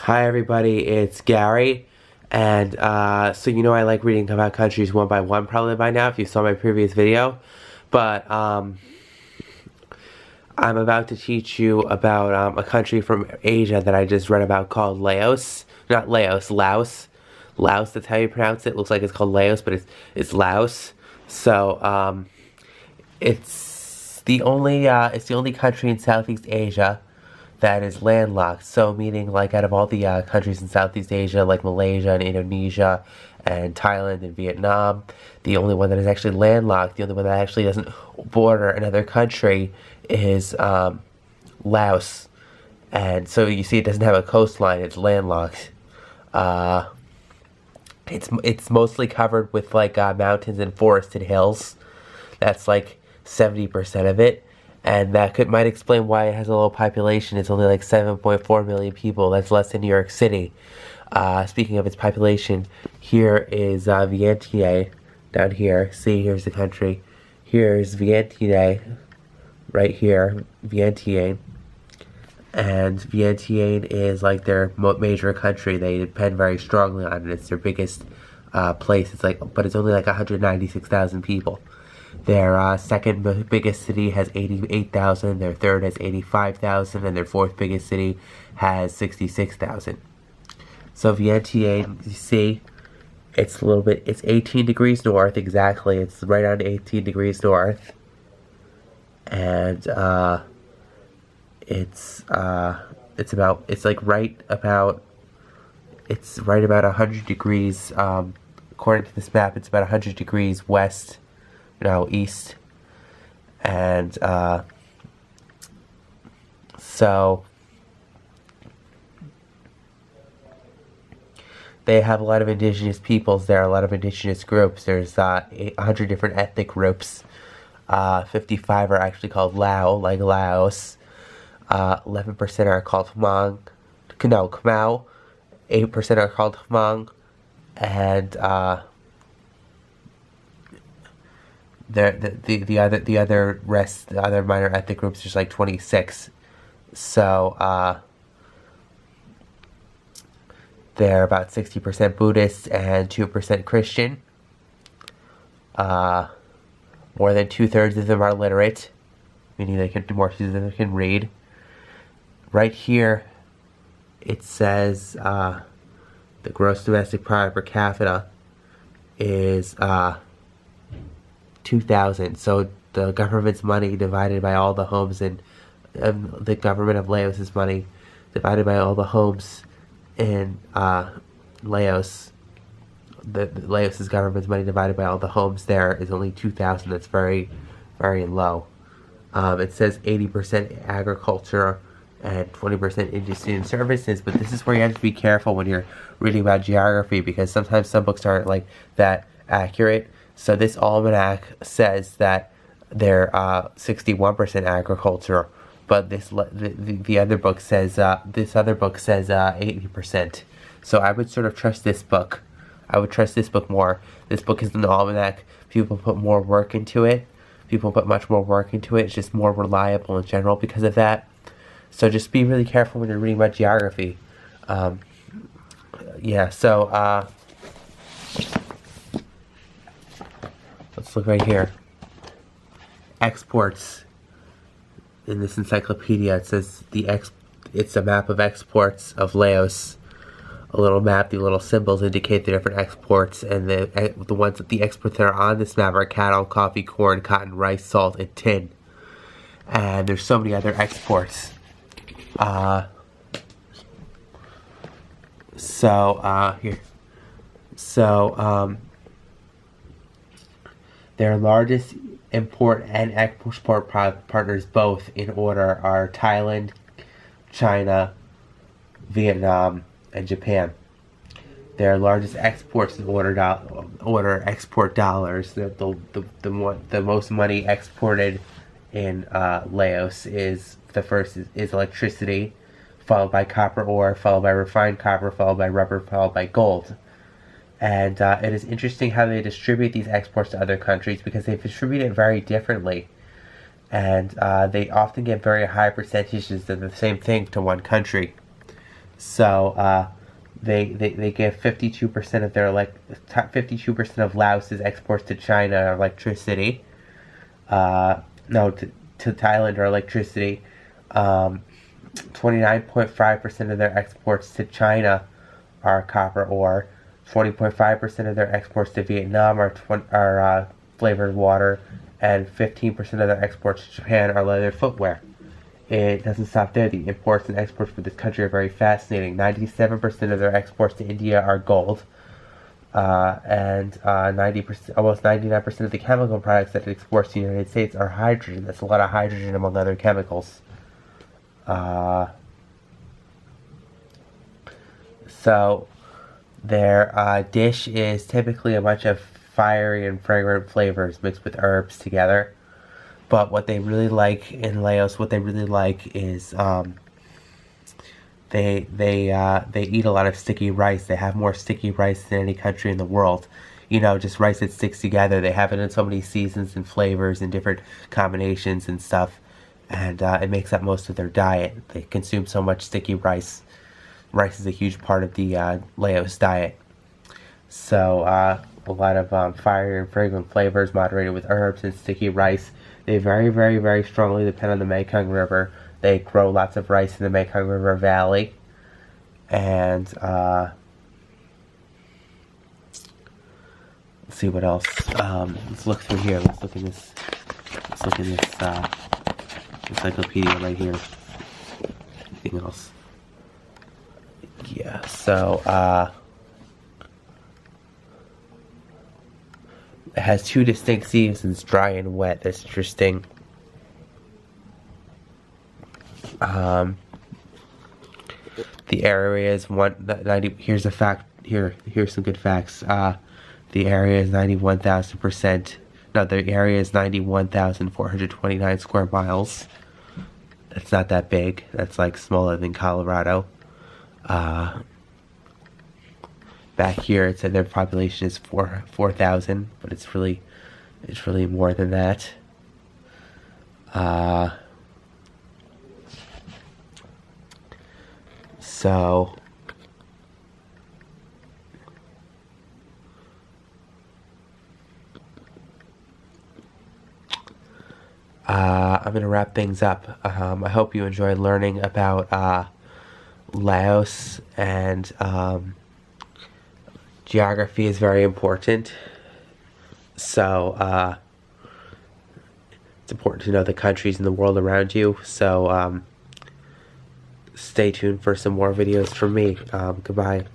Hi everybody, it's Gary, and so I like reading about countries one by one probably by now if you saw my previous video, but I'm about to teach you about a country from Asia that I just read about called Laos. Not Laos, Laos. Laos, that's how you pronounce it. Looks like it's called Laos, but it's Laos. So it's the only country in Southeast Asia that is landlocked. So meaning like out of all the countries in Southeast Asia, like Malaysia and Indonesia and Thailand and Vietnam, the only one that is actually landlocked, the only one that actually doesn't border another country is Laos. And so you see it doesn't have a coastline, it's landlocked. It's mostly covered with like mountains and forested hills. That's like 70% of it. And that might explain why it has a low population. It's only like 7.4 million people. That's less than New York City. Speaking of its population, here is Vientiane down here. See, here's the country. Here's Vientiane, right here, Vientiane. And Vientiane is like their major country. They depend very strongly on it. It's their biggest place. But it's only like 196,000 people. Their second biggest city has 88,000, their third has 85,000, and their fourth biggest city has 66,000. So Vientiane, you see, it's 18 degrees north exactly. It's right on 18 degrees north. And it's right about 100 degrees, according to this map, it's about 100 degrees west, east, and so they have a lot of indigenous peoples there, a lot of indigenous groups. There's 100 different ethnic groups. 55 are actually called Lao, like Laos. 11% are called Khmer, 8% are called Hmong, and the other minor ethnic groups, there's like 26. So they're about 60% Buddhist and 2% Christian. More than 2/3 of them are literate, meaning more of them can read. Right here, it says the gross domestic product per capita is 2,000. So the government's money divided by all the homes in the government of Laos's money divided by all the homes in Laos. The Laos's government's money divided by all the homes there is only 2,000. That's very, very low. It says 80% agriculture and 20% industry and services, but this is where you have to be careful when you're reading about geography, because sometimes some books aren't like that accurate. So this almanac says that they're 61% agriculture, but the other book says 80%. So I would sort of trust this book. I would trust this book more. This book is an almanac. People put more work into it. People put much more work into it. It's just more reliable in general because of that. So just be really careful when you're reading about geography. Let's look right here. Exports. In this encyclopedia, it says it's a map of exports of Laos. A little map, the little symbols indicate the different exports, and the exports that are on this map are cattle, coffee, corn, cotton, rice, salt, and tin. And there's so many other exports. Their largest import and export partners, both in order, are Thailand, China, Vietnam, and Japan. Their largest exports in export dollars. The most money exported in Laos is electricity, followed by copper ore, followed by refined copper, followed by rubber, followed by gold. And it is interesting how they distribute these exports to other countries, because they distribute it very differently. And they often get very high percentages of the same thing to one country. So they give 52% of their 52% of Laos's exports to China are electricity. No, to Thailand are electricity. 29.5% of their exports to China are copper ore. 20.5% of their exports to Vietnam are flavored water, and 15% of their exports to Japan are leather footwear. It doesn't stop there. The imports and exports for this country are very fascinating. 97% of their exports to India are gold, and 90%, almost 99% of the chemical products that it exports to the United States are hydrogen. That's a lot of hydrogen among other chemicals. So their dish is typically a bunch of fiery and fragrant flavors mixed with herbs together. But what they really like in Laos, what they really like is they eat a lot of sticky rice. They have more sticky rice than any country in the world. You know, just rice that sticks together. They have it in so many seasons and flavors and different combinations and stuff, and it makes up most of their diet. They consume so much sticky rice. Rice is a huge part of the Laos diet. So a lot of fiery and fragrant flavors moderated with herbs and sticky rice. They very, very, very strongly depend on the Mekong River. They grow lots of rice in the Mekong River Valley. And let's see what else. Let's look through here. Let's look in this. Let's look in this encyclopedia right here. Anything else? Yeah. So it has two distinct seasons, dry and wet. That's interesting. The area is 90. Here's a fact. Here's some good facts. The area is 91,000%. No, the area is 91,429 square miles. That's not that big. That's like smaller than Colorado. Back here it said their population is 4,000, but it's really more than that. So I'm gonna wrap things up. I hope you enjoyed learning about Laos, and geography is very important. So it's important to know the countries in the world around you. So stay tuned for some more videos from me. Goodbye.